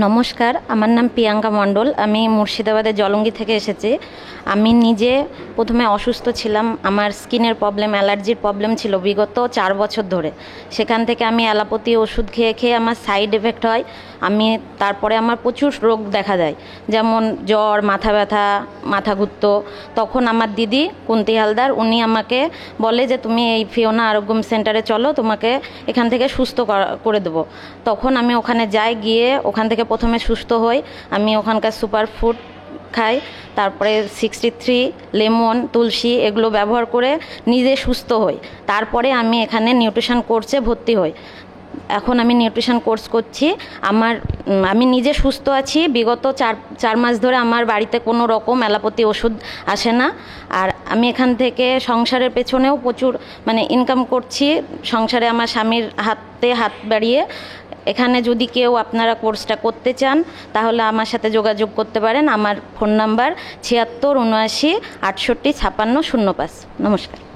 নমস্কার, আমার নাম প্রিয়াঙ্কা মণ্ডল। আমি মুর্শিদাবাদের জলঙ্গি থেকে এসেছি। আমি নিজে প্রথমে অসুস্থ ছিলাম, আমার স্কিনের প্রবলেম, অ্যালার্জির প্রবলেম ছিল বিগত 4 বছর ধরে। সেখান থেকে আমি অ্যালোপ্যাথি ওষুধ খেয়ে খেয়ে আমার সাইড এফেক্ট হয়। তারপরে আমার প্রচুর রোগ দেখা দেয়, যেমন জ্বর, মাথা ব্যথা, মাথা ঘুরতো। তখন আমার দিদি কুন্তি হালদার, উনি আমাকে বলে যে তুমি এই ফিওনা আরোগ্যম সেন্টারে চলো, তোমাকে এখান থেকে সুস্থ করে দেবো। তখন আমি ওখানে যাই, গিয়ে ওখান থেকে প্রথমে সুস্থ হই। আমি ওখানকার সুপার ফুড খাই, তারপরে 63, লেমন, তুলসী এগুলো ব্যবহার করে নিজে সুস্থ হই। তারপরে আমি এখানে নিউট্রিশন কোর্সে ভর্তি হই। এখন আমি নিউট্রিশন কোর্স করছি। আমি নিজে সুস্থ আছি। বিগত চার মাস ধরে আমার বাড়িতে কোনো রকম অ্যালোপ্যাথি ওষুধ আসে না। আর আমি এখান থেকে সংসারের পেছনেও প্রচুর ইনকাম করছি। সংসারে আমার স্বামীর হাতে হাত বাড়িয়ে। এখানে যদি কেউ আপনারা কোর্সটা করতে চান তাহলে আমার সাথে যোগাযোগ করতে পারেন। আমার ফোন নাম্বার 76 79 68 56 05। নমস্কার।